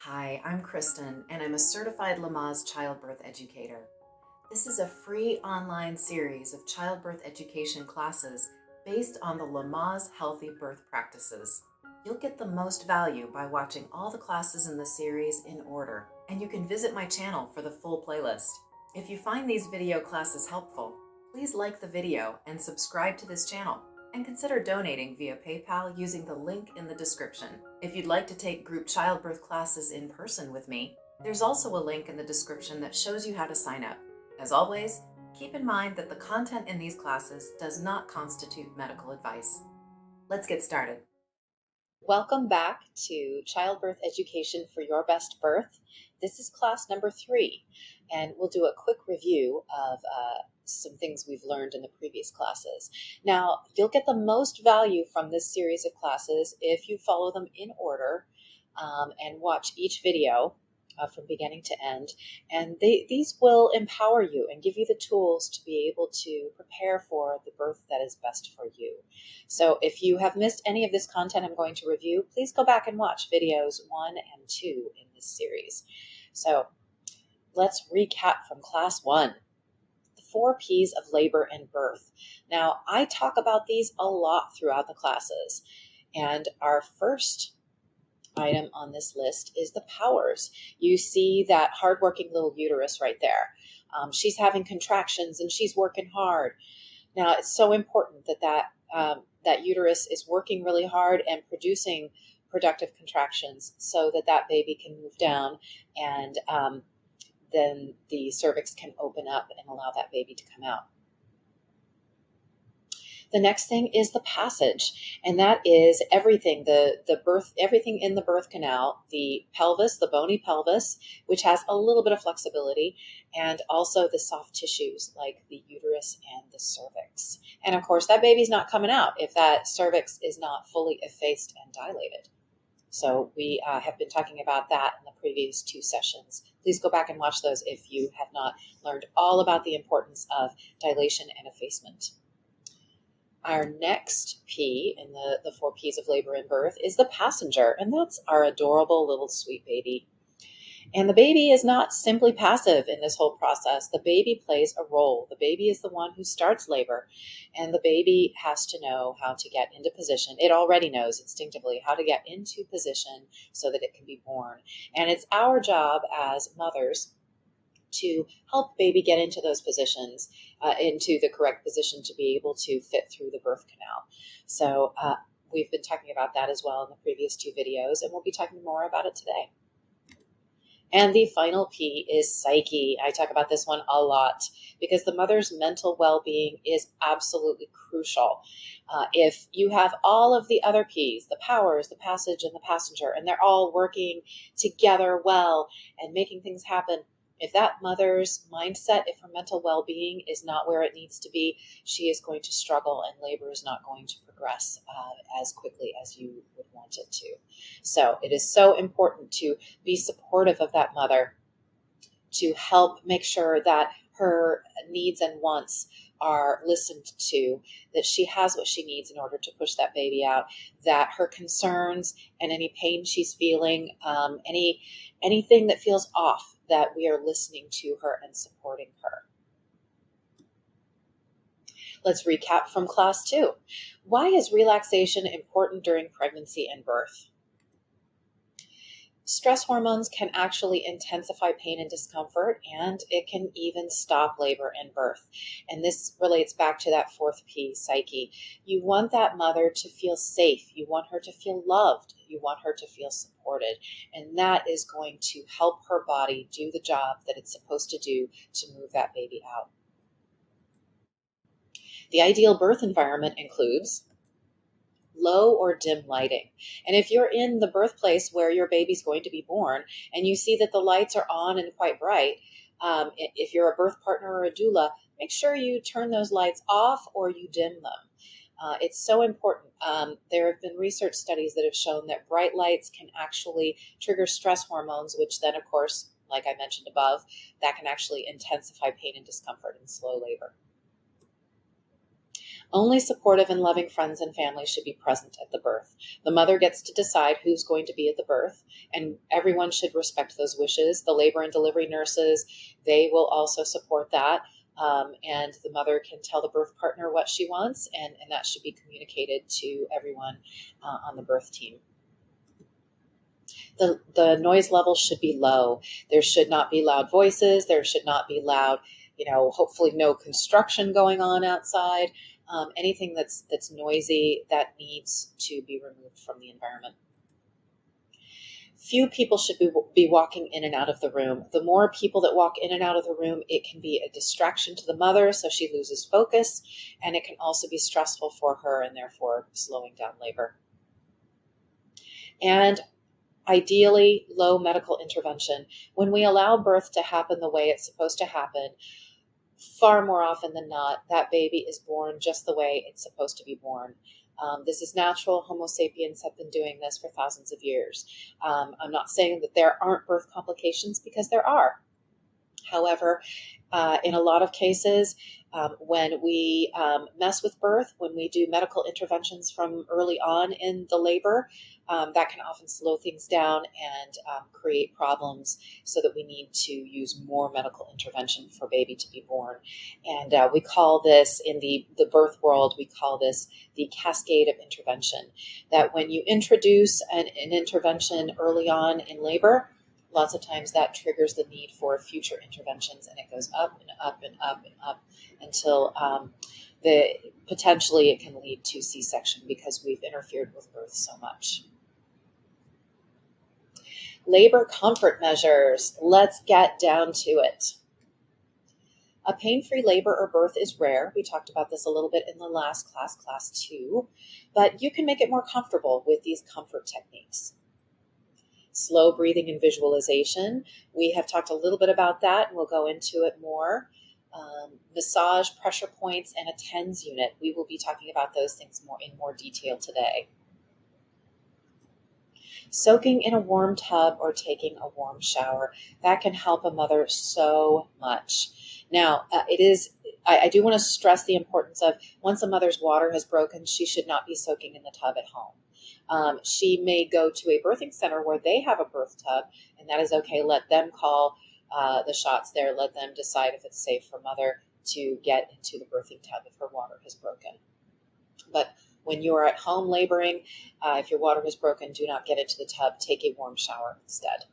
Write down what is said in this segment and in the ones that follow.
Hi, I'm Kristin, and I'm a certified Lamaze childbirth educator. This is a free online series of childbirth education classes based on the Lamaze Healthy Birth Practices. You'll get the most value by watching all the classes in the series in order, and you can visit my channel for the full playlist. If you find these video classes helpful, please like the video and subscribe to this channel, and consider donating via PayPal using the link in the description. If you'd like to take group childbirth classes in person with me, there's also a link in the description that shows you how to sign up. As always, keep in mind that the content in these classes does not constitute medical advice. Let's get started. Welcome back to Childbirth Education for Your Best Birth. This is class number 3, and we'll do a quick review of some things we've learned in the previous classes. Now, you'll get the most value from this series of classes if you follow them in order and watch each video from beginning to end. And these will empower you and give you the tools to be able to prepare for the birth that is best for you. So if you have missed any of this content I'm going to review, please go back and watch videos 1 and 2 in this series. So let's recap from class 1. The 4 P's of labor and birth. Now, I talk about these a lot throughout the classes. And our first item on this list is the powers. You see that hardworking little uterus right there. She's having contractions and she's working hard. Now, it's so important that uterus is working really hard and producing productive contractions so that baby can move down, and then the cervix can open up and allow that baby to come out. The next thing is the passage, and that is everything, the birth, everything in the birth canal, the pelvis, the bony pelvis, which has a little bit of flexibility, and also the soft tissues like the uterus and the cervix. And of course, that baby's not coming out if that cervix is not fully effaced and dilated. So we have been talking about that in the previous 2 sessions. Please go back and watch those if you have not learned all about the importance of dilation and effacement. Our next P in the 4 P's of labor and birth is the passenger, and that's our adorable little sweet baby. And the baby is not simply passive in this whole process. The baby plays a role. The baby is the one who starts labor, and the baby has to know how to get into position. It already knows instinctively how to get into position so that it can be born. And it's our job as mothers to help baby get into those positions, into the correct position to be able to fit through the birth canal. So we've been talking about that as well in the previous 2 videos, and we'll be talking more about it today. And the final P is psyche. I talk about this one a lot because the mother's mental well-being is absolutely crucial. If you have all of the other P's, the powers, the passage, and the passenger, and they're all working together well and making things happen, if that mother's mindset, if her mental well-being is not where it needs to be, she is going to struggle, and labor is not going to progress as quickly as you would want it to. So it is so important to be supportive of that mother, to help make sure that her needs and wants are listened to, that she has what she needs in order to push that baby out, that her concerns and any pain she's feeling, anything that feels off, that we are listening to her and supporting her. Let's recap from class 2. Why is relaxation important during pregnancy and birth? Stress hormones can actually intensify pain and discomfort, and it can even stop labor and birth. And this relates back to that 4th P, psyche. You want that mother to feel safe. You want her to feel loved. You want her to feel supported. And that is going to help her body do the job that it's supposed to do to move that baby out. The ideal birth environment includes low or dim lighting. And if you're in the birthplace where your baby's going to be born and you see that the lights are on and quite bright, if you're a birth partner or a doula, make sure you turn those lights off or you dim them. It's so important. There have been research studies that have shown that bright lights can actually trigger stress hormones, which then, of course, like I mentioned above, that can actually intensify pain and discomfort in slow labor. Only supportive and loving friends and family should be present at the birth. The mother gets to decide who's going to be at the birth, and everyone should respect those wishes. The labor and delivery nurses, they will also support that. And the mother can tell the birth partner what she wants, and that should be communicated to everyone on the birth team. The noise level should be low. There should not be loud voices. There should not be loud, hopefully no construction going on outside. Anything that's noisy, that needs to be removed from the environment. Few people should be walking in and out of the room. The more people that walk in and out of the room, it can be a distraction to the mother, so she loses focus, and it can also be stressful for her and therefore slowing down labor. And ideally, low medical intervention. When we allow birth to happen the way it's supposed to happen, far more often than not, that baby is born just the way it's supposed to be born. This is natural. Homo sapiens have been doing this for thousands of years. I'm not saying that there aren't birth complications, because there are. However, in a lot of cases, when we mess with birth, when we do medical interventions from early on in the labor, that can often slow things down and create problems, so that we need to use more medical intervention for baby to be born. And we call this, in the birth world, we call this the cascade of intervention. That when you introduce an intervention early on in labor, lots of times that triggers the need for future interventions, and it goes up and up and up and up until potentially it can lead to C-section, because we've interfered with birth so much. Labor comfort measures. Let's get down to it. A pain-free labor or birth is rare. We talked about this a little bit in the last class, class 2, but you can make it more comfortable with these comfort techniques. Slow breathing and visualization. We have talked a little bit about that, and we'll go into it more. Massage, pressure points, and a TENS unit. We will be talking about those things in more detail today. Soaking in a warm tub or taking a warm shower, that can help a mother so much. Now, I do want to stress the importance of, once a mother's water has broken, she should not be soaking in the tub at home. She may go to a birthing center where they have a birth tub, and that is okay. Let them call the shots there. Let them decide if it's safe for mother to get into the birthing tub if her water has broken. But when you are at home laboring, if your water has broken, do not get into the tub. Take a warm shower instead.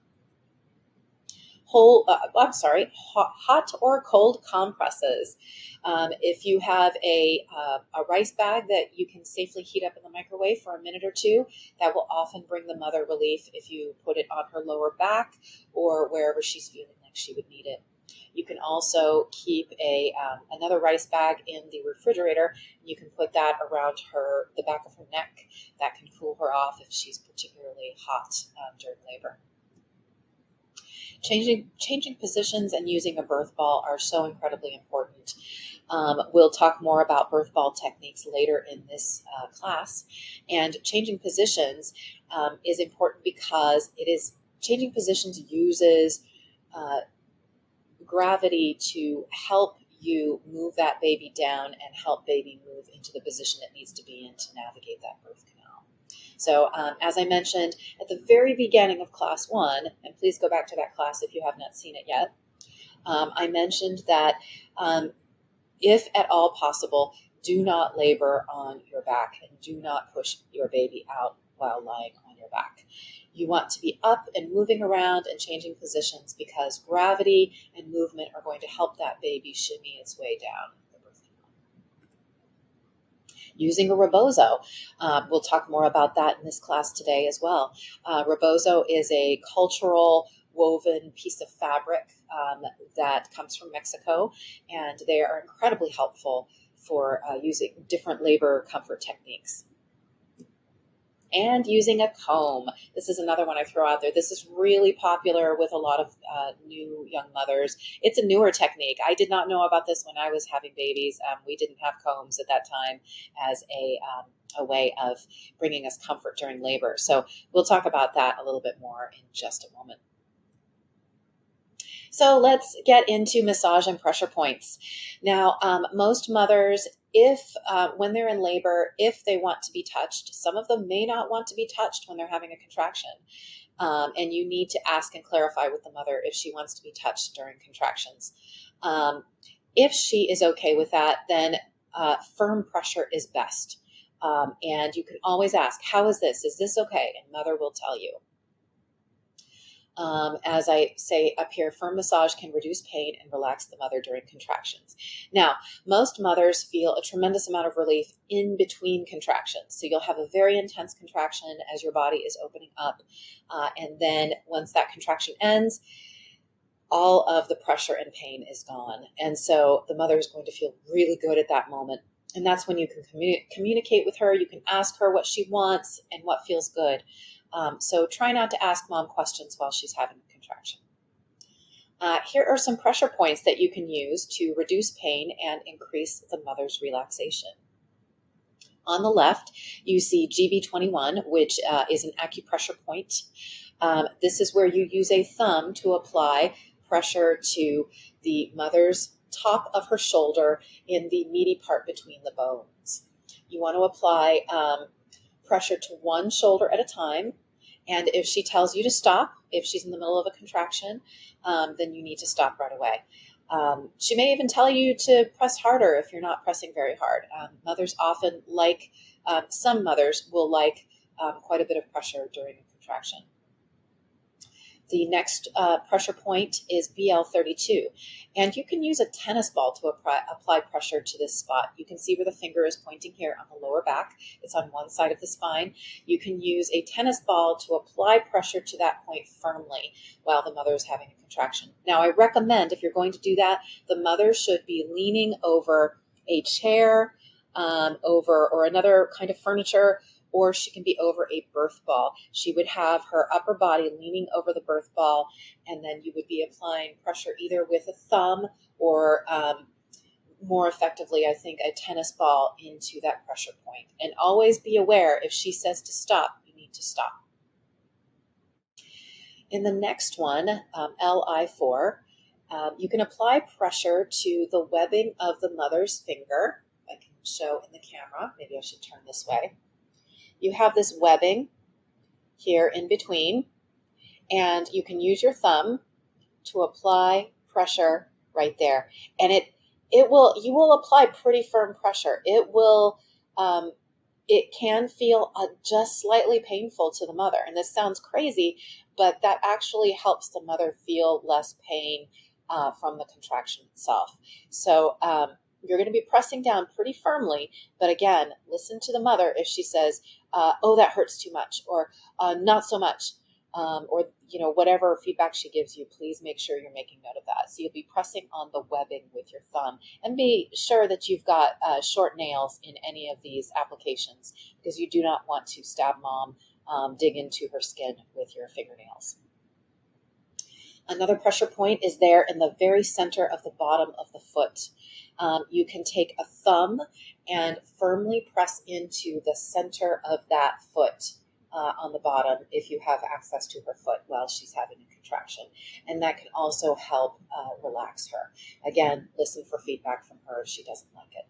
Hot or cold compresses. If you have a rice bag that you can safely heat up in the microwave for a minute or two, that will often bring the mother relief if you put it on her lower back or wherever she's feeling like she would need it. You can also keep another rice bag in the refrigerator. You can put that around the back of her neck. That can cool her off if she's particularly hot during labor. Changing positions and using a birth ball are so incredibly important. We'll talk more about birth ball techniques later in this class. And changing positions is important because changing positions uses gravity to help you move that baby down and help baby move into the position it needs to be in to navigate that birth canal. So as I mentioned at the very beginning of class 1, and please go back to that class if you have not seen it yet, I mentioned that if at all possible, do not labor on your back and do not push your baby out while lying on your back. You want to be up and moving around and changing positions, because gravity and movement are going to help that baby shimmy its way down the birth canal. Using a rebozo. We'll talk more about that in this class today as well. Rebozo is a cultural woven piece of fabric that comes from Mexico, and they are incredibly helpful for using different labor comfort techniques. And using a comb. This is another one I throw out there. This is really popular with a lot of new young mothers. It's a newer technique. I did not know about this when I was having babies. We didn't have combs at that time as a way of bringing us comfort during labor. So we'll talk about that a little bit more in just a moment. So let's get into massage and pressure points. Now, most mothers, if when they're in labor, if they want to be touched, some of them may not want to be touched when they're having a contraction. And you need to ask and clarify with the mother if she wants to be touched during contractions. If she is okay with that, then firm pressure is best. And you can always ask, how is this? Is this okay? And mother will tell you. As I say up here, firm massage can reduce pain and relax the mother during contractions. Now, most mothers feel a tremendous amount of relief in between contractions. So you'll have a very intense contraction as your body is opening up. And then once that contraction ends, all of the pressure and pain is gone. And so the mother is going to feel really good at that moment. And that's when you can communicate with her. You can ask her what she wants and what feels good. So try not to ask mom questions while she's having a contraction. Here are some pressure points that you can use to reduce pain and increase the mother's relaxation. On the left, you see GB21, which is an acupressure point. This is where you use a thumb to apply pressure to the mother's top of her shoulder in the meaty part between the bones. You want to apply pressure to one shoulder at a time. And if she tells you to stop, if she's in the middle of a contraction, then you need to stop right away. She may even tell you to press harder if you're not pressing very hard. Mothers often like, some mothers will like quite a bit of pressure during a contraction. The next pressure point is BL32, and you can use a tennis ball to apply pressure to this spot. You can see where the finger is pointing here on the lower back. It's on one side of the spine. You can use a tennis ball to apply pressure to that point firmly while the mother is having a contraction. Now, I recommend if you're going to do that, the mother should be leaning over a chair, or another kind of furniture, or she can be over a birth ball. She would have her upper body leaning over the birth ball, and then you would be applying pressure either with a thumb or more effectively, I think, a tennis ball into that pressure point. And always be aware, if she says to stop, you need to stop. In the next one, LI4, you can apply pressure to the webbing of the mother's finger. I can show in the camera. Maybe I should turn this way. You have this webbing here in between, and you can use your thumb to apply pressure right there. And you will apply pretty firm pressure. It can feel just slightly painful to the mother. And this sounds crazy, but that actually helps the mother feel less pain from the contraction itself. So you're going to be pressing down pretty firmly, but again, listen to the mother if she says, oh, that hurts too much, or not so much, or whatever feedback she gives you, please make sure you're making note of that. So you'll be pressing on the webbing with your thumb, and be sure that you've got short nails in any of these applications, because you do not want to stab mom, dig into her skin with your fingernails. Another pressure point is there in the very center of the bottom of the foot. You can take a thumb and firmly press into the center of that foot on the bottom if you have access to her foot while she's having a contraction. And that can also help relax her. Again, listen for feedback from her if she doesn't like it.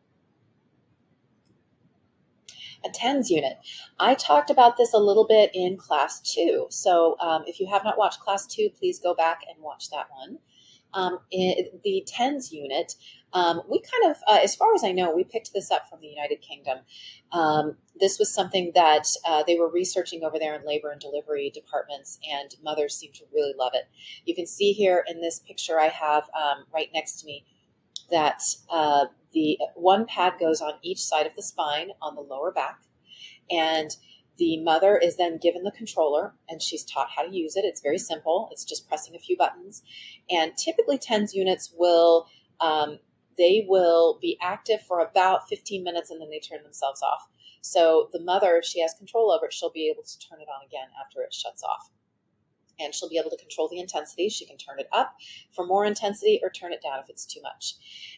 A TENS unit. I talked about this a little bit in class 2. So if you have not watched class 2, please go back and watch that one. The TENS unit, we kind of, as far as I know, we picked this up from the United Kingdom. This was something that they were researching over there in labor and delivery departments, and mothers seem to really love it. You can see here in this picture I have right next to me that the one pad goes on each side of the spine on the lower back, and the mother is then given the controller, and she's taught how to use it. It's very simple. It's just pressing a few buttons. And typically TENS units will be active for about 15 minutes, and then they turn themselves off. So the mother, if she has control over it, she'll be able to turn it on again after it shuts off. And she'll be able to control the intensity. She can turn it up for more intensity or turn it down if it's too much.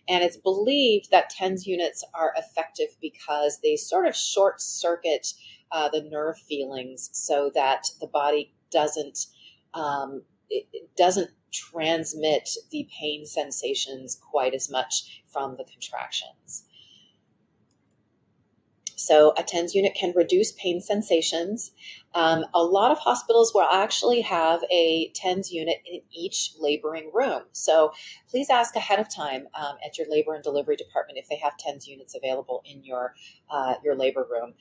And it's believed that TENS units are effective because they sort of short circuit the nerve feelings so that the body doesn't transmit the pain sensations quite as much from the contractions. So a TENS unit can reduce pain sensations. A lot of hospitals will actually have a TENS unit in each laboring room. So please ask ahead of time at your labor and delivery department if they have TENS units available in your labor room.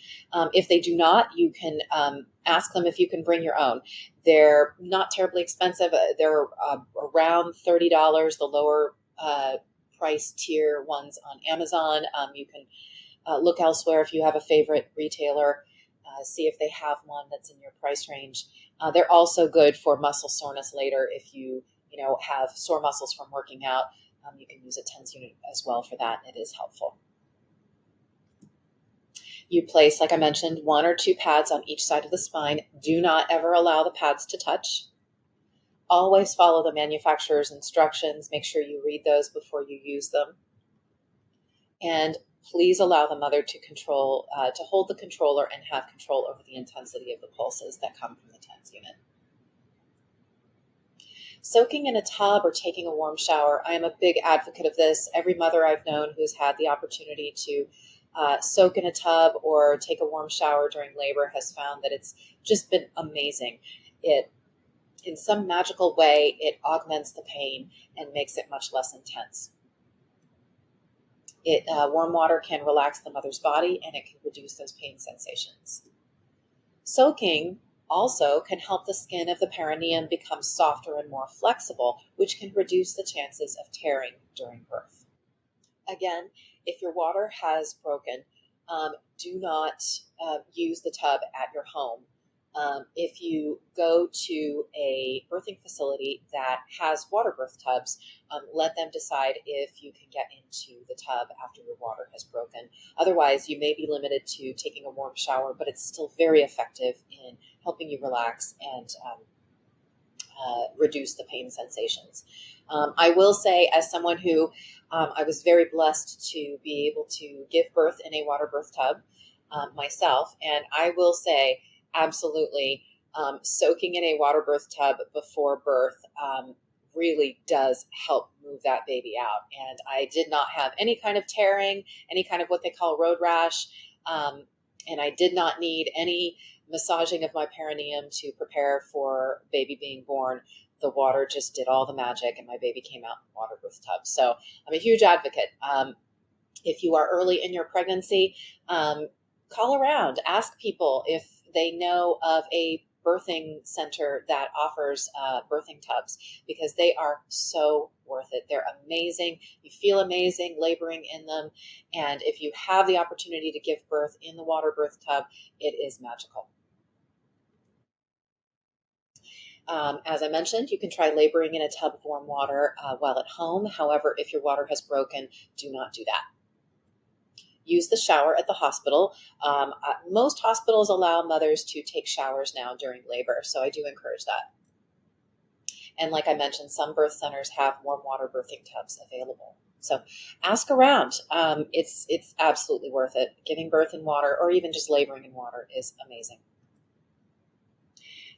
If they do not, you can ask them if you can bring your own. They're not terribly expensive. They're around $30, the lower price tier ones on Amazon. You can look elsewhere if you have a favorite retailer. See if they have one that's in your price range. They're also good for muscle soreness later. If you have sore muscles from working out, you can use a TENS unit as well for that. It is helpful. You place, like I mentioned, 1 or 2 pads on each side of the spine. Do not ever allow the pads to touch. Always follow the manufacturer's instructions. Make sure you read those before you use them. And please allow the mother to hold the controller and have control over the intensity of the pulses that come from the TENS unit. Soaking in a tub or taking a warm shower, I am a big advocate of this. Every mother I've known who's had the opportunity to soak in a tub or take a warm shower during labor has found that it's just been amazing. In some magical way, it augments the pain and makes it much less intense. Warm water can relax the mother's body and it can reduce those pain sensations. Soaking also can help the skin of the perineum become softer and more flexible, which can reduce the chances of tearing during birth. Again, if your water has broken, do not use the tub at your home. If you go to a birthing facility that has water birth tubs, let them decide if you can get into the tub after your water has broken. Otherwise, you may be limited to taking a warm shower, but it's still very effective in helping you relax and reduce the pain sensations. I will say, as someone who I was very blessed to be able to give birth in a water birth tub myself, and I will say, absolutely, soaking in a water birth tub before birth really does help move that baby out. And I did not have any kind of tearing, any kind of what they call road rash, and I did not need any massaging of my perineum to prepare for baby being born. The water just did all the magic, and my baby came out in a water birth tub. So I'm a huge advocate. If you are early in your pregnancy, call around, ask people if they know of a birthing center that offers birthing tubs, because they are so worth it. They're amazing. You feel amazing laboring in them. And if you have the opportunity to give birth in the water birth tub, it is magical. As I mentioned, you can try laboring in a tub of warm water while at home. However, if your water has broken, do not do that. Use the shower at the hospital. Most hospitals allow mothers to take showers now during labor, so I do encourage that. And like I mentioned, some birth centers have warm water birthing tubs available. So ask around. It's absolutely worth it. Giving birth in water or even just laboring in water is amazing.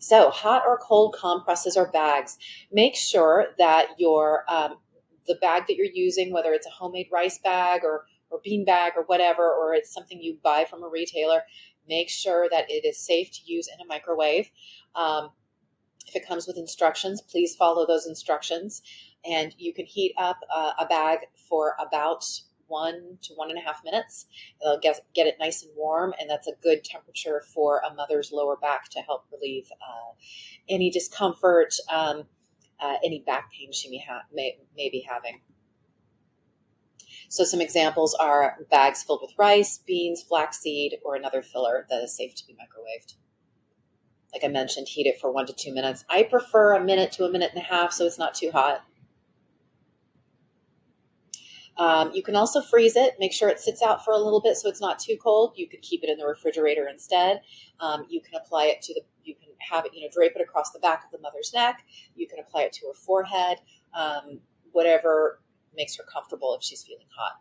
So hot or cold compresses or bags. Make sure that the bag that you're using, whether it's a homemade rice bag or bean bag or whatever, or it's something you buy from a retailer, make sure that it is safe to use in a microwave. If it comes with instructions, please follow those instructions. And you can heat up a bag for about 1 to 1.5 minutes. It'll get it nice and warm, and that's a good temperature for a mother's lower back to help relieve any discomfort, any back pain she may be having. So some examples are bags filled with rice, beans, flaxseed, or another filler that is safe to be microwaved. Like I mentioned, heat it for 1 to 2 minutes. I prefer 1 minute to 1.5 minutes so it's not too hot. You can also freeze it. Make sure it sits out for a little bit so it's not too cold. You could keep it in the refrigerator instead. You can apply it you can have it, drape it across the back of the mother's neck. You can apply it to her forehead, whatever makes her comfortable if she's feeling hot.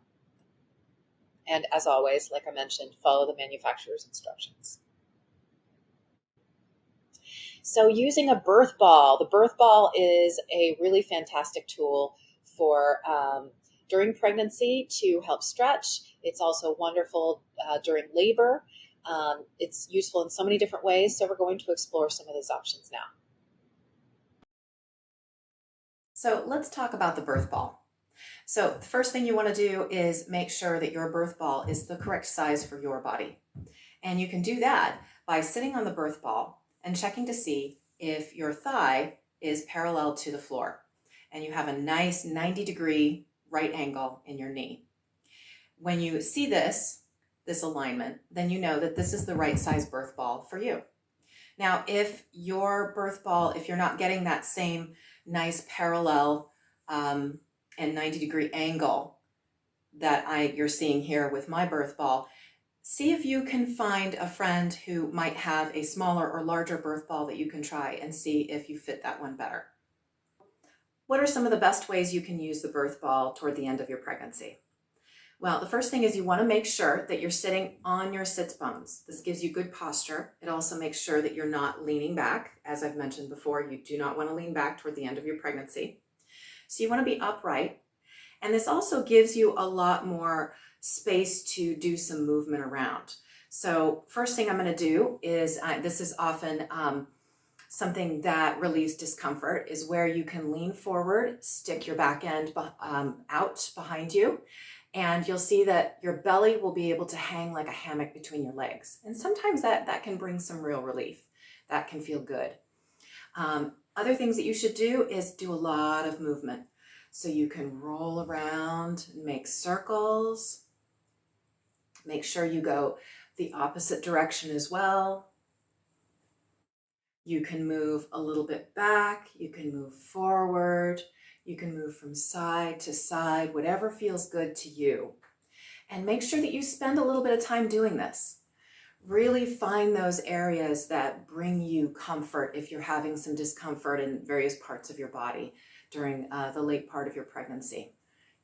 And as always, like I mentioned, follow the manufacturer's instructions. So using a birth ball, the birth ball is a really fantastic tool for during pregnancy to help stretch. It's also wonderful during labor. It's useful in so many different ways. So we're going to explore some of those options now. So let's talk about the birth ball. So the first thing you want to do is make sure that your birth ball is the correct size for your body. And you can do that by sitting on the birth ball and checking to see if your thigh is parallel to the floor and you have a nice 90-degree right angle in your knee. When you see this alignment, then you know that this is the right size birth ball for you. Now, if your birth ball, if you're not getting that same nice parallel and 90-degree angle that you're seeing here with my birth ball, see if you can find a friend who might have a smaller or larger birth ball that you can try and see if you fit that one better. What are some of the best ways you can use the birth ball toward the end of your pregnancy? Well, the first thing is you want to make sure that you're sitting on your sits bones. This gives you good posture. It also makes sure that you're not leaning back. As I've mentioned before, you do not want to lean back toward the end of your pregnancy. So you want to be upright. And this also gives you a lot more space to do some movement around. So first thing I'm going to do is, this is often something that relieves discomfort, is where you can lean forward, stick your back end out behind you, and you'll see that your belly will be able to hang like a hammock between your legs. And sometimes that can bring some real relief. That can feel good. Other things that you should do is do a lot of movement. So you can roll around, make circles. Make sure you go the opposite direction as well. You can move a little bit back, you can move forward, you can move from side to side, whatever feels good to you. And make sure that you spend a little bit of time doing this. Really find those areas that bring you comfort if you're having some discomfort in various parts of your body during the late part of your pregnancy.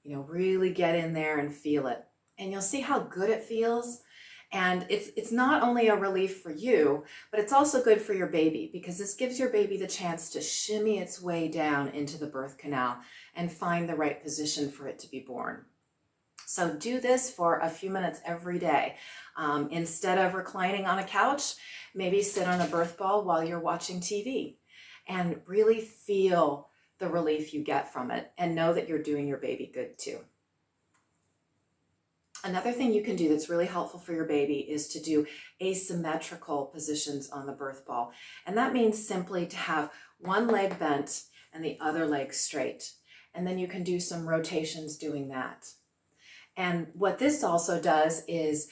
Really get in there and feel it. And you'll see how good it feels. And it's not only a relief for you, but it's also good for your baby, because this gives your baby the chance to shimmy its way down into the birth canal and find the right position for it to be born. So do this for a few minutes every day. Instead of reclining on a couch, maybe sit on a birth ball while you're watching TV and really feel the relief you get from it, and know that you're doing your baby good too. Another thing you can do that's really helpful for your baby is to do asymmetrical positions on the birth ball. And that means simply to have one leg bent and the other leg straight. And then you can do some rotations doing that. And what this also does is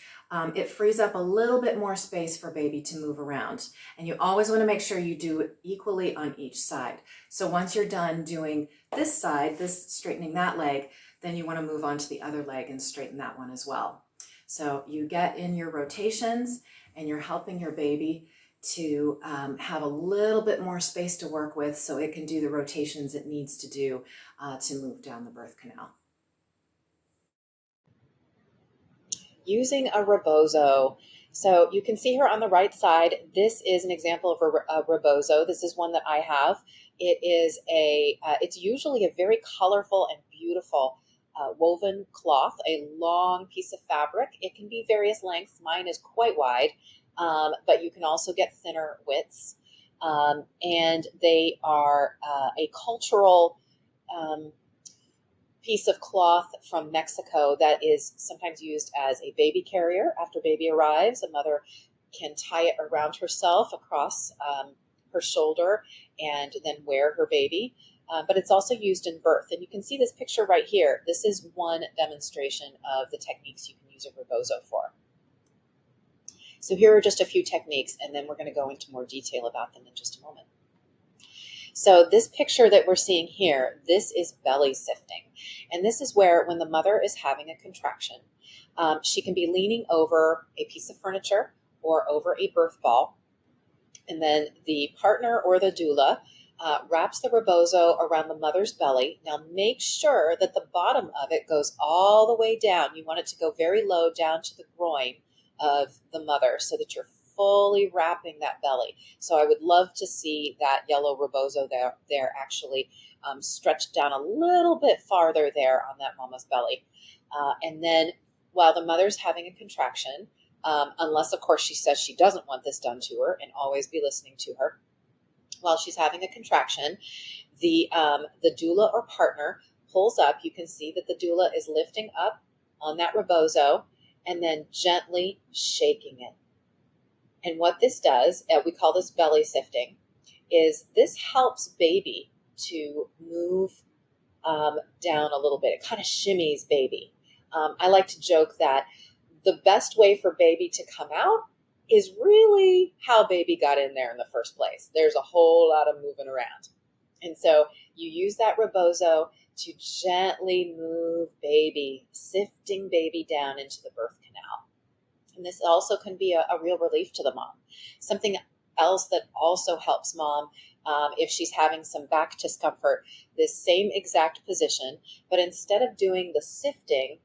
it frees up a little bit more space for baby to move around. And you always want to make sure you do it equally on each side. So once you're done doing this side, straightening that leg, then you want to move on to the other leg and straighten that one as well. So you get in your rotations and you're helping your baby to have a little bit more space to work with so it can do the rotations it needs to do to move down the birth canal. Using a rebozo. So you can see her on the right side. This is an example of a rebozo. This is one that I have. It's usually a very colorful and beautiful woven cloth, a long piece of fabric. It can be various lengths. Mine is quite wide, but you can also get thinner widths. And they are a cultural piece of cloth from Mexico that is sometimes used as a baby carrier. After baby arrives, a mother can tie it around herself across her shoulder and then wear her baby. But it's also used in birth. And you can see this picture right here. This is one demonstration of the techniques you can use a rebozo for. So here are just a few techniques, and then we're going to go into more detail about them in just a moment. So this picture that we're seeing here, this is belly sifting. And this is where, when the mother is having a contraction, she can be leaning over a piece of furniture or over a birth ball. And then the partner or the doula wraps the rebozo around the mother's belly. Now make sure that the bottom of it goes all the way down. You want it to go very low down to the groin of the mother so that you're fully wrapping that belly. So I would love to see that yellow rebozo there actually stretched down a little bit farther there on that mama's belly. And then while the mother's having a contraction, unless of course she says she doesn't want this done to her, and always be listening to her, while she's having a contraction, the doula or partner pulls up. You can see that the doula is lifting up on that rebozo and then gently shaking it. And what this does, we call this belly sifting, is this helps baby to move down a little bit. It kind of shimmies baby. I like to joke that the best way for baby to come out is really how baby got in there in the first place. There's a whole lot of moving around. And so you use that rebozo to gently move baby, sifting baby down into the birth canal. And this also can be a real relief to the mom. Something else that also helps mom if she's having some back discomfort, this same exact position, but instead of doing the sifting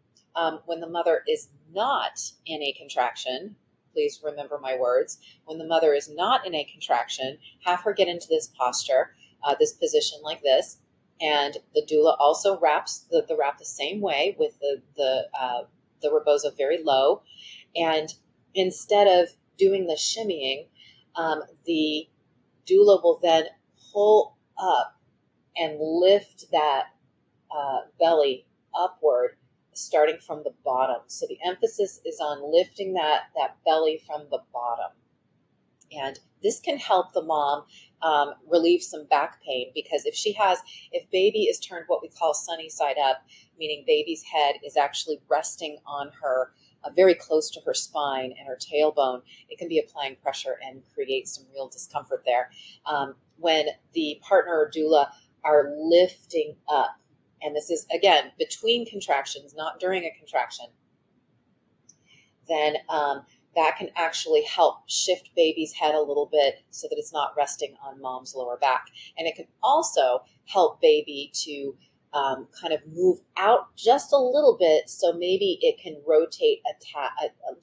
when the mother is not in a contraction, please remember my words, when the mother is not in a contraction, have her get into this posture, this position like this, and the doula also wraps the wrap the same way with the rebozo very low. And instead of doing the shimmying, the doula will then pull up and lift that belly upward, starting from the bottom. So the emphasis is on lifting that belly from the bottom. And this can help the mom relieve some back pain, because if baby is turned what we call sunny side up, meaning baby's head is actually resting on her, very close to her spine and her tailbone, it can be applying pressure and create some real discomfort there. When the partner or doula are lifting up, and this is, again, between contractions, not during a contraction, then that can actually help shift baby's head a little bit so that it's not resting on mom's lower back. And it can also help baby to kind of move out just a little bit, so maybe it can rotate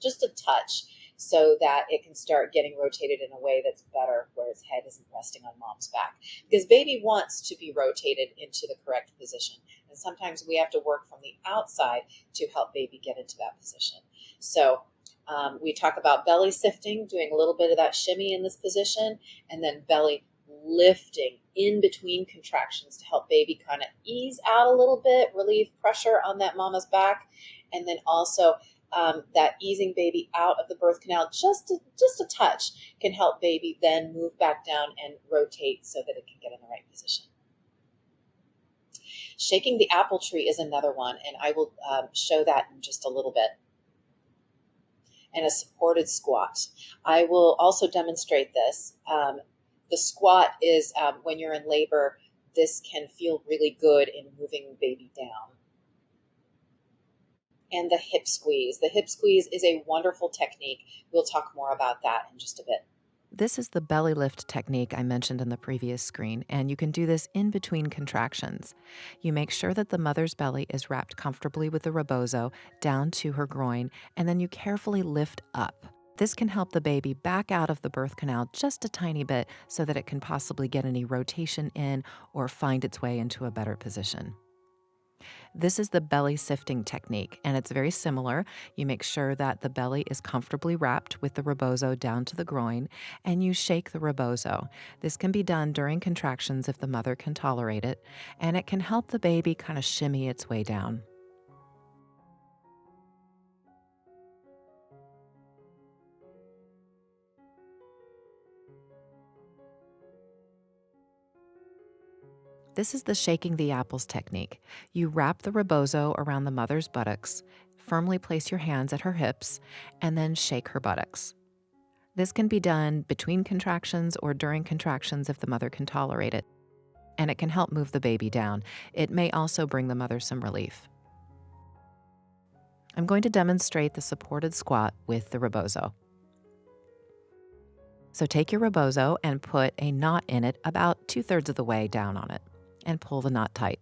just a touch, so that it can start getting rotated in a way that's better, where its head isn't resting on mom's back. Because baby wants to be rotated into the correct position. And sometimes we have to work from the outside to help baby get into that position. So we talk about belly sifting, doing a little bit of that shimmy in this position, and then belly lifting in between contractions to help baby kind of ease out a little bit, relieve pressure on that mama's back, and then also that easing baby out of the birth canal just a touch can help baby then move back down and rotate so that it can get in the right position. Shaking the apple tree is another one, and I will show that in just a little bit. And a supported squat. I will also demonstrate this. The squat is when you're in labor, this can feel really good in moving baby down. And the hip squeeze. The hip squeeze is a wonderful technique. We'll talk more about that in just a bit. This is the belly lift technique I mentioned in the previous screen, and you can do this in between contractions. You make sure that the mother's belly is wrapped comfortably with the rebozo down to her groin, and then you carefully lift up. This can help the baby back out of the birth canal just a tiny bit so that it can possibly get any rotation in or find its way into a better position. This is the belly sifting technique, and it's very similar. You make sure that the belly is comfortably wrapped with the rebozo down to the groin, and you shake the rebozo. This can be done during contractions if the mother can tolerate it, and it can help the baby kind of shimmy its way down. This is the shaking the apples technique. You wrap the rebozo around the mother's buttocks, firmly place your hands at her hips, and then shake her buttocks. This can be done between contractions or during contractions if the mother can tolerate it, and it can help move the baby down. It may also bring the mother some relief. I'm going to demonstrate the supported squat with the rebozo. So take your rebozo and put a knot in it about 2/3 of the way down on it, and pull the knot tight.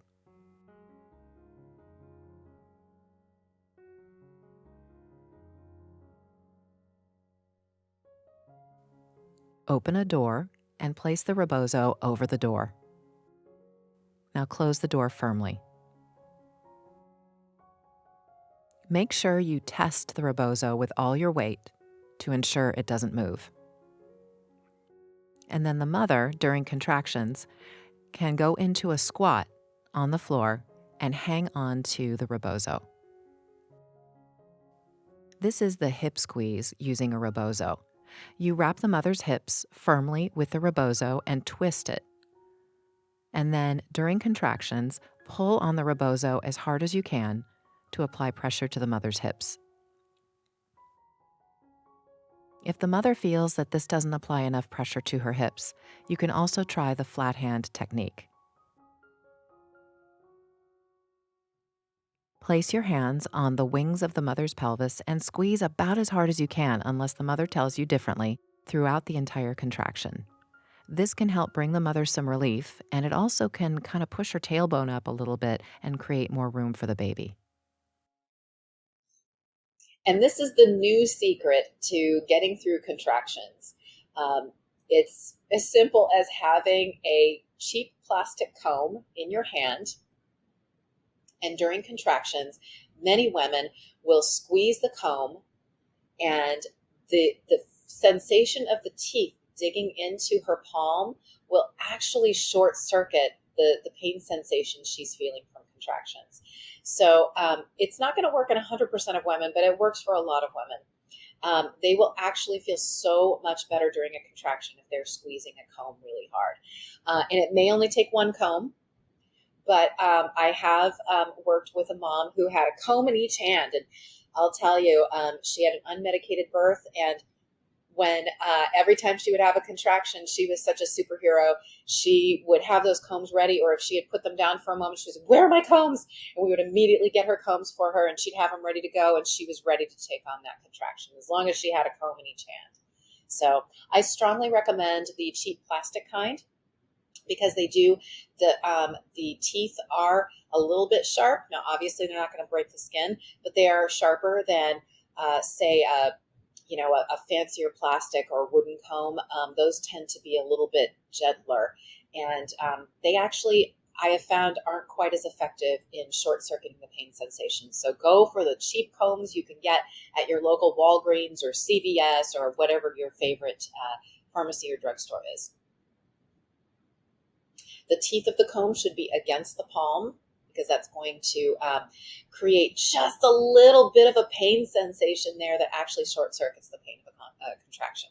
Open a door and place the rebozo over the door. Now close the door firmly. Make sure you test the rebozo with all your weight to ensure it doesn't move. And then the mother, during contractions, can go into a squat on the floor and hang on to the rebozo. This is the hip squeeze using a rebozo. You wrap the mother's hips firmly with the rebozo and twist it. And then, during contractions, pull on the rebozo as hard as you can to apply pressure to the mother's hips. If the mother feels that this doesn't apply enough pressure to her hips, you can also try the flat hand technique. Place your hands on the wings of the mother's pelvis and squeeze about as hard as you can, unless the mother tells you differently, throughout the entire contraction. This can help bring the mother some relief, and it also can kind of push her tailbone up a little bit and create more room for the baby. And this is the new secret to getting through contractions. It's as simple as having a cheap plastic comb in your hand. And during contractions, many women will squeeze the comb, and the sensation of the teeth digging into her palm will actually short circuit the pain sensation she's feeling from contractions. So it's not going to work in 100% of women, but it works for a lot of women. They will actually feel so much better during a contraction if they're squeezing a comb really hard. And it may only take one comb, but I have worked with a mom who had a comb in each hand. And I'll tell you, she had an unmedicated birth, and when every time she would have a contraction, she was such a superhero. She would have those combs ready, or if she had put them down for a moment, she was, "Where are my combs?" And we would immediately get her combs for her, and she'd have them ready to go, and she was ready to take on that contraction as long as she had a comb in each hand. So I strongly recommend the cheap plastic kind, because they do, the teeth are a little bit sharp. Now, obviously, they're not going to break the skin, but they are sharper than, say, a fancier plastic or wooden comb. Those tend to be a little bit gentler, and they actually, I have found, aren't quite as effective in short-circuiting the pain sensation. So go for the cheap combs you can get at your local Walgreens or CVS or whatever your favorite pharmacy or drugstore is. The teeth of the comb should be against the palm, because that's going to create just a little bit of a pain sensation there that actually short circuits the pain of a contraction.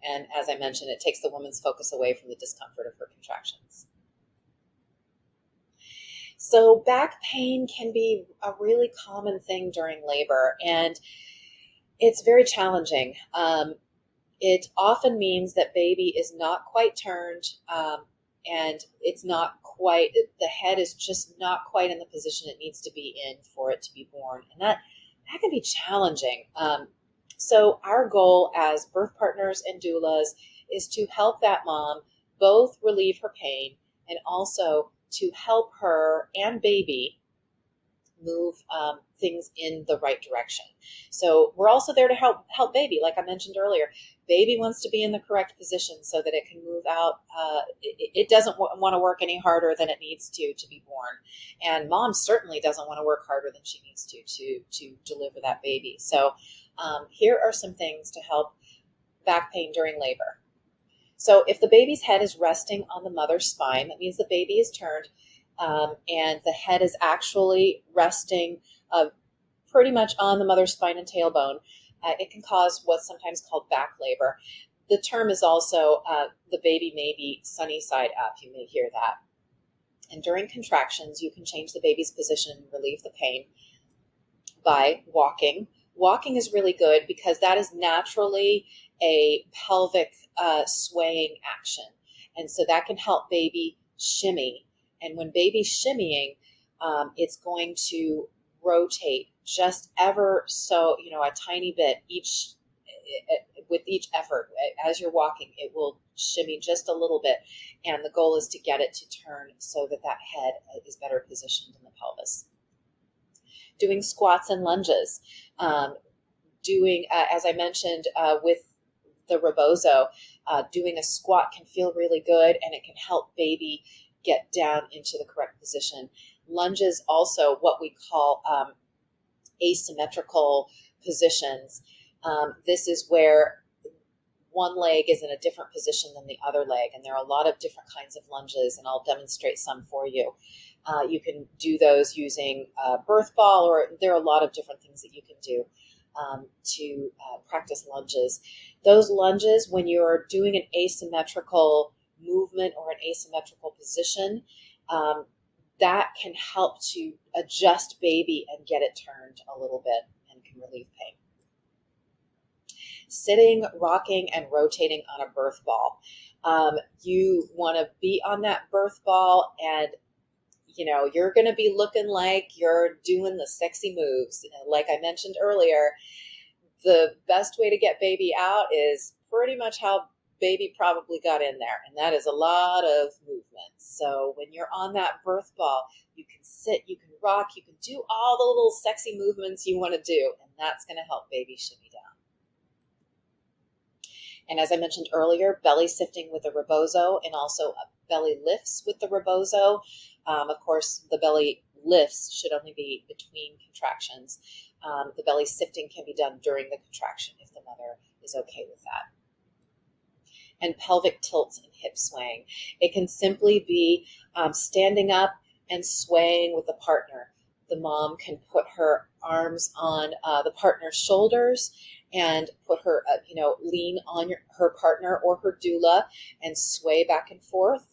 And as I mentioned, it takes the woman's focus away from the discomfort of her contractions. So back pain can be a really common thing during labor, and it's very challenging. It often means that baby is not quite turned, and it's not quite, the head is just not quite in the position it needs to be in for it to be born. And that can be challenging. So our goal as birth partners and doulas is to help that mom both relieve her pain and also to help her and baby move things in the right direction. So we're also there to help baby. Like I mentioned earlier, baby wants to be in the correct position so that it can move out. It doesn't want to work any harder than it needs to be born. And mom certainly doesn't want to work harder than she needs to deliver that baby. So here are some things to help back pain during labor. So if the baby's head is resting on the mother's spine, that means the baby is turned, and the head is actually resting pretty much on the mother's spine and tailbone. It can cause what's sometimes called back labor. The term is also the baby may be sunny side up. You may hear that. And during contractions, you can change the baby's position and relieve the pain by walking. Walking is really good because that is naturally a pelvic swaying action. And so that can help baby shimmy. And when baby's shimmying, it's going to rotate just ever so, a tiny bit with each effort. As you're walking, it will shimmy just a little bit. And the goal is to get it to turn so that head is better positioned in the pelvis. Doing squats and lunges. Doing, as I mentioned, with the rebozo, doing a squat can feel really good, and it can help baby get down into the correct position. Lunges also, what we call asymmetrical positions. This is where one leg is in a different position than the other leg, and there are a lot of different kinds of lunges, and I'll demonstrate some for you. You can do those using a birth ball, or there are a lot of different things that you can do to practice lunges. Those lunges, when you're doing an asymmetrical movement or an asymmetrical position, that can help to adjust baby and get it turned a little bit and can relieve pain. Sitting, rocking, and rotating on a birth ball. You want to be on that birth ball, and you're going to be looking like you're doing the sexy moves. Like I mentioned earlier, the best way to get baby out is pretty much how baby probably got in there, and that is a lot of movement. So when you're on that birth ball, you can sit, you can rock, you can do all the little sexy movements you want to do, and that's going to help baby shimmy down. And as I mentioned earlier, belly sifting with the rebozo, and also belly lifts with the rebozo. Of course, the belly lifts should only be between contractions. The belly sifting can be done during the contraction if the mother is okay with that. And pelvic tilts and hip swaying. It can simply be standing up and swaying with the partner. The mom can put her arms on the partner's shoulders and put her, lean on her partner or her doula and sway back and forth.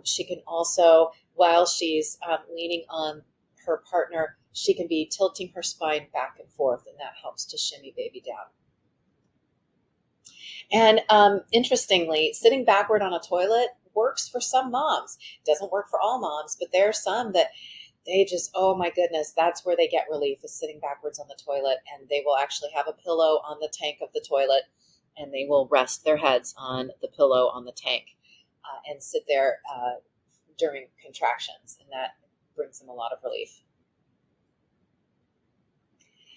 She can also, while she's leaning on her partner, she can be tilting her spine back and forth, and that helps to shimmy baby down. And interestingly, sitting backward on a toilet works for some moms. It doesn't work for all moms, but there are some that they just, oh my goodness, that's where they get relief, is sitting backwards on the toilet, and they will actually have a pillow on the tank of the toilet, and they will rest their heads on the pillow on the tank and sit there during contractions, and that brings them a lot of relief.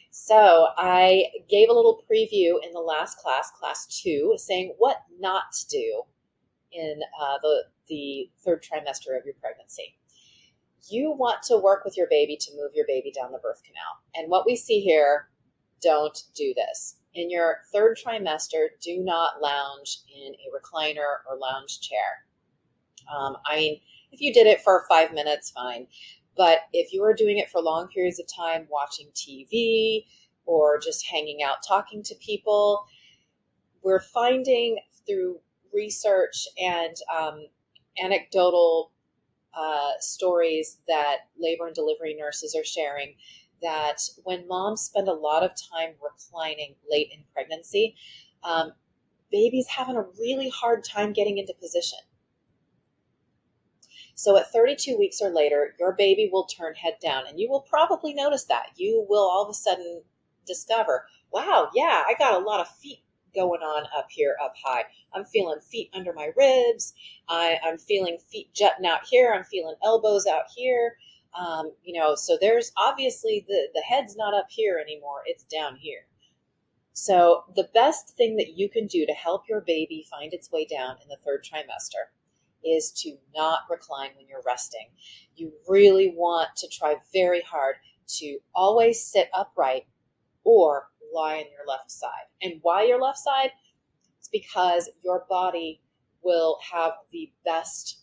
So I gave a little preview in the last class, class 2, saying what not to do in the third trimester of your pregnancy. You want to work with your baby to move your baby down the birth canal. And what we see here, don't do this. In your third trimester, do not lounge in a recliner or lounge chair. If you did it for 5 minutes, fine. But if you are doing it for long periods of time, watching TV or just hanging out, talking to people, we're finding through research and anecdotal stories that labor and delivery nurses are sharing, that when moms spend a lot of time reclining late in pregnancy, baby's having a really hard time getting into position. So at 32 weeks or later, your baby will turn head down, and you will probably notice that. You will all of a sudden discover, wow, yeah, I got a lot of feet going on up here, up high. I'm feeling feet under my ribs. I'm feeling feet jutting out here. I'm feeling elbows out here. So there's obviously the head's not up here anymore. It's down here. So the best thing that you can do to help your baby find its way down in the third trimester is to not recline when you're resting. You really want to try very hard to always sit upright or lie on your left side. And why your left side? It's because your body will have the best,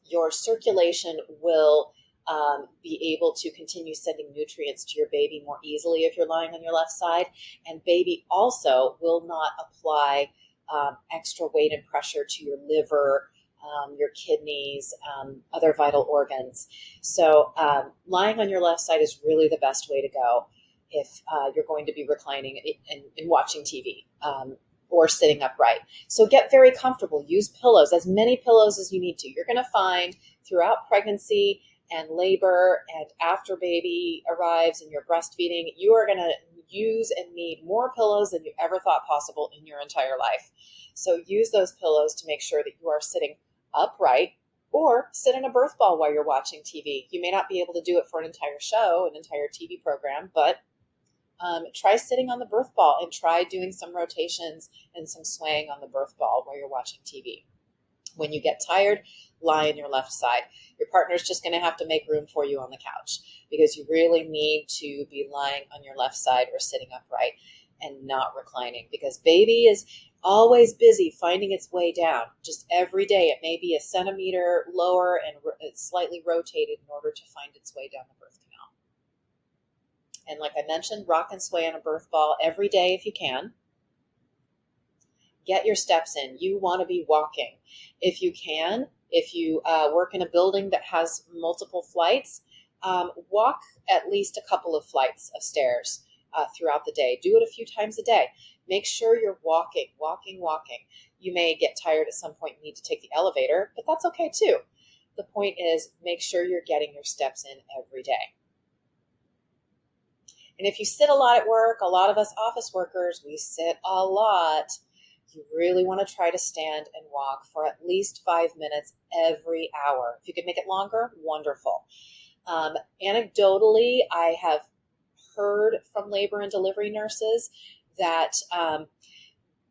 your circulation will be able to continue sending nutrients to your baby more easily if you're lying on your left side. And baby also will not apply extra weight and pressure to your liver, your kidneys, other vital organs. So lying on your left side is really the best way to go if you're going to be reclining and watching TV or sitting upright. So get very comfortable. Use pillows, as many pillows as you need to. You're going to find throughout pregnancy and labor and after baby arrives and you're breastfeeding, you are going to use and need more pillows than you ever thought possible in your entire life. So use those pillows to make sure that you are sitting upright, or sit in a birth ball while you're watching TV. You may not be able to do it for an entire show, an entire TV program, but try sitting on the birth ball and try doing some rotations and some swaying on the birth ball while you're watching TV. When you get tired, lie on your left side. Your partner's just going to have to make room for you on the couch because you really need to be lying on your left side or sitting upright and not reclining, because baby is always busy finding its way down. Just every day it may be a centimeter lower and it's slightly rotated in order to find its way down the birth canal. And like I mentioned, rock and sway on a birth ball every day if you can. Get your steps in. You want to be walking. If you can, if you work in a building that has multiple flights, walk at least a couple of flights of stairs throughout the day. Do it a few times a day. Make sure you're walking. You may get tired at some point and need to take the elevator, but that's okay too. The point is, make sure you're getting your steps in every day. And if you sit a lot at work, a lot of us office workers, we sit a lot. You really want to try to stand and walk for at least 5 minutes every hour. If you can make it longer, wonderful. Anecdotally, I have heard from labor and delivery nurses that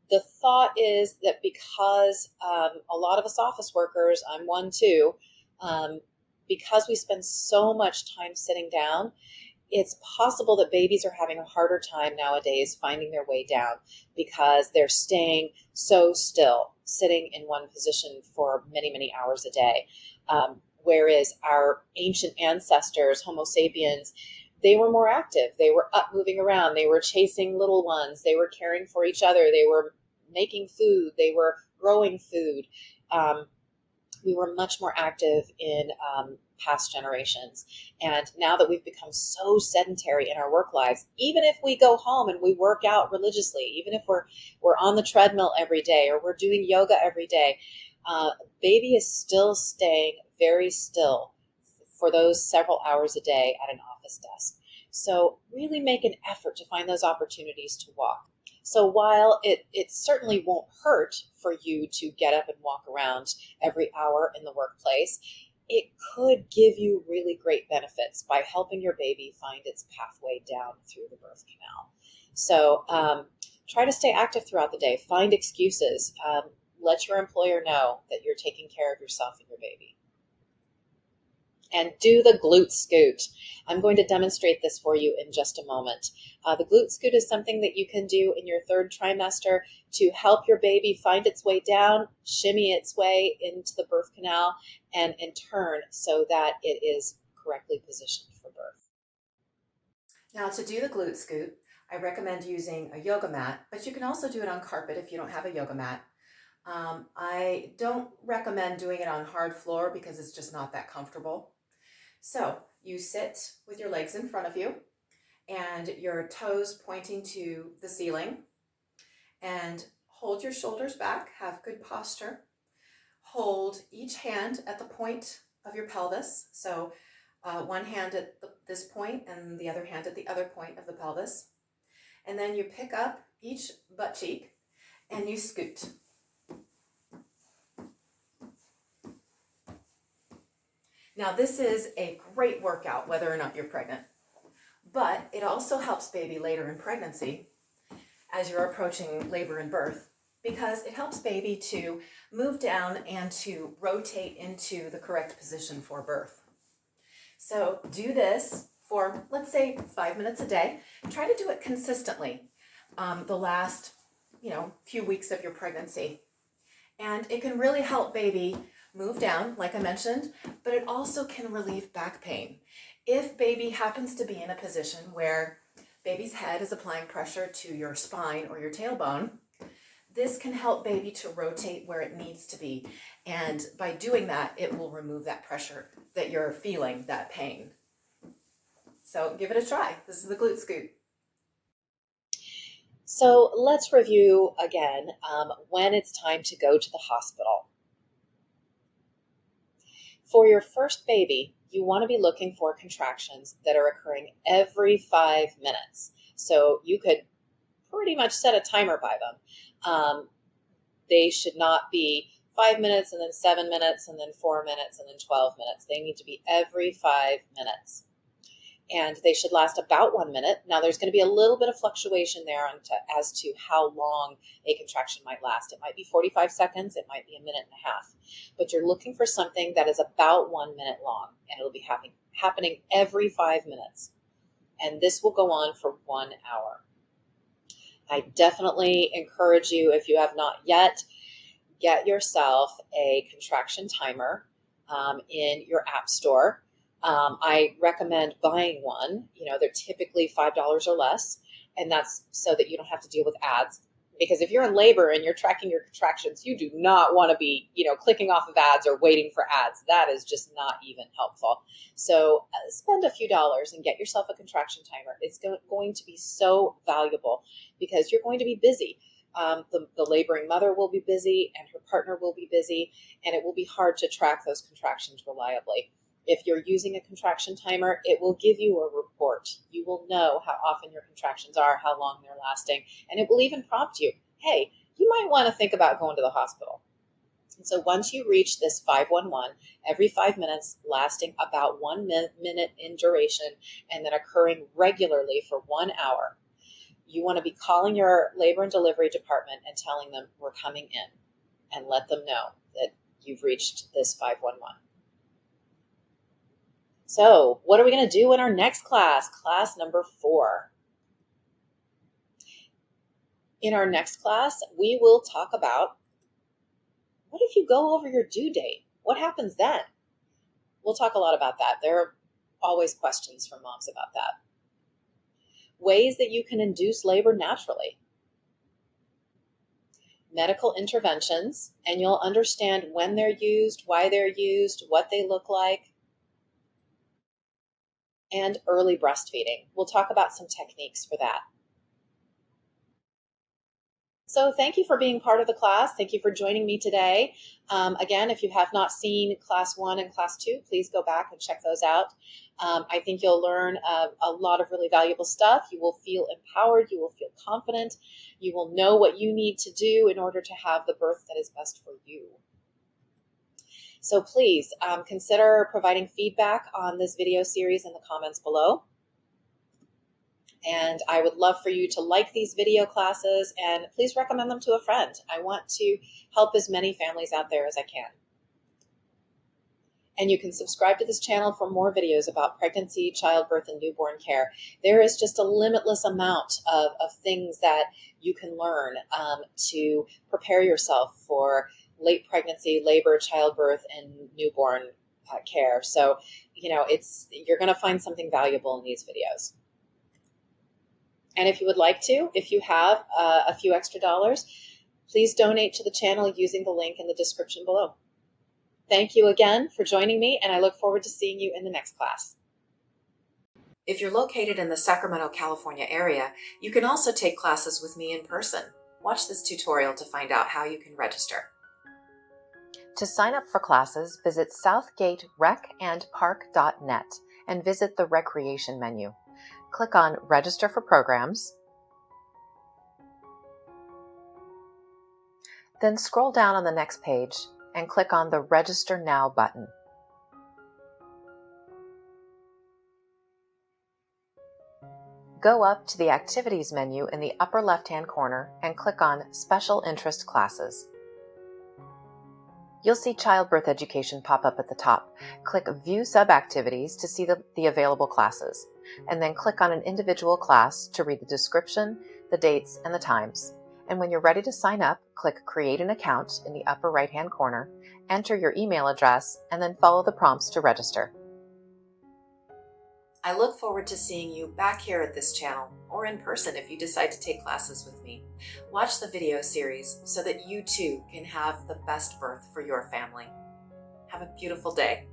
the thought is that because a lot of us office workers, I'm one too, because we spend so much time sitting down, it's possible that babies are having a harder time nowadays finding their way down because they're staying so still, sitting in one position for many, many hours a day. Whereas our ancient ancestors, Homo sapiens, they were more active. They were up moving around. They were chasing little ones. They were caring for each other. They were making food. They were growing food. We were much more active in past generations. And now that we've become so sedentary in our work lives, even if we go home and we work out religiously, even if we're on the treadmill every day or we're doing yoga every day, baby is still staying very still for those several hours a day at an office desk. So really make an effort to find those opportunities to walk. So while it certainly won't hurt for you to get up and walk around every hour in the workplace, it could give you really great benefits by helping your baby find its pathway down through the birth canal. So try to stay active throughout the day. Find excuses. Let your employer know that you're taking care of yourself and your baby. And do the glute scoot. I'm going to demonstrate this for you in just a moment. The glute scoot is something that you can do in your third trimester to help your baby find its way down, shimmy its way into the birth canal, and in turn so that it is correctly positioned for birth. Now, to do the glute scoot, I recommend using a yoga mat, but you can also do it on carpet if you don't have a yoga mat. I don't recommend doing it on hard floor because it's just not that comfortable. So you sit with your legs in front of you and your toes pointing to the ceiling, and hold your shoulders back, have good posture. Hold each hand at the point of your pelvis. So one hand at this point and the other hand at the other point of the pelvis. And then you pick up each butt cheek and you scoot. Now, this is a great workout, whether or not you're pregnant, but it also helps baby later in pregnancy as you're approaching labor and birth, because it helps baby to move down and to rotate into the correct position for birth. So do this for, let's say, 5 minutes a day. Try to do it consistently the last, few weeks of your pregnancy. And it can really help baby move down, like I mentioned, but it also can relieve back pain. If baby happens to be in a position where baby's head is applying pressure to your spine or your tailbone, this can help baby to rotate where it needs to be. And by doing that, it will remove that pressure that you're feeling, that pain. So give it a try. This is the glute scoot. So let's review again when it's time to go to the hospital. For your first baby, you want to be looking for contractions that are occurring every 5 minutes. So you could pretty much set a timer by them. They should not be 5 minutes and then 7 minutes and then 4 minutes and then 12 minutes. They need to be every 5 minutes. and they should last about 1 minute. Now, there's going to be a little bit of fluctuation there as to how long a contraction might last. It might be 45 seconds, it might be a minute and a half, but you're looking for something that is about 1 minute long, and it'll be happening every 5 minutes. And this will go on for 1 hour. I definitely encourage you, if you have not yet, get yourself a contraction timer in your app store. I recommend buying one. They're typically $5 or less, and that's so that you don't have to deal with ads. Because if you're in labor and you're tracking your contractions, you do not want to be, clicking off of ads or waiting for ads. That is just not even helpful. So spend a few dollars and get yourself a contraction timer. It's going to be so valuable because you're going to be busy. The laboring mother will be busy and her partner will be busy, and it will be hard to track those contractions reliably. If you're using a contraction timer, it will give you a report. You will know how often your contractions are, how long they're lasting, and it will even prompt you, hey, you might want to think about going to the hospital. And so once you reach this 511, every 5 minutes, lasting about 1 minute in duration, and then occurring regularly for 1 hour, you want to be calling your labor and delivery department and telling them we're coming in, and let them know that you've reached this 511. So what are we going to do in our next class? Class number 4. In our next class, we will talk about, what if you go over your due date? What happens then? We'll talk a lot about that. There are always questions from moms about that. Ways that you can induce labor naturally. Medical interventions, and you'll understand when they're used, why they're used, what they look like. And early breastfeeding. We'll talk about some techniques for that. So thank you for being part of the class. Thank you for joining me today. Again, if you have not seen Class 1 and Class 2, please go back and check those out. I think you'll learn a lot of really valuable stuff. You will feel empowered. You will feel confident. You will know what you need to do in order to have the birth that is best for you. So please consider providing feedback on this video series in the comments below. And I would love for you to like these video classes, and please recommend them to a friend. I want to help as many families out there as I can. And you can subscribe to this channel for more videos about pregnancy, childbirth, and newborn care. There is just a limitless amount of things that you can learn to prepare yourself for late pregnancy, labor, childbirth, and newborn care. So, you're going to find something valuable in these videos. And if you would like to, if you have a few extra dollars, please donate to the channel using the link in the description below. Thank you again for joining me, and I look forward to seeing you in the next class. If you're located in the Sacramento, California area, you can also take classes with me in person. Watch this tutorial to find out how you can register. To sign up for classes, visit southgaterecandpark.net and visit the Recreation menu. Click on Register for Programs, then scroll down on the next page and click on the Register Now button. Go up to the Activities menu in the upper left-hand corner and click on Special Interest Classes. You'll see Childbirth Education pop up at the top. Click View Sub-Activities to see the available classes, and then click on an individual class to read the description, the dates, and the times. And when you're ready to sign up, click Create an Account in the upper right-hand corner, enter your email address, and then follow the prompts to register. I look forward to seeing you back here at this channel, or in person if you decide to take classes with me. Watch the video series so that you too can have the best birth for your family. Have a beautiful day.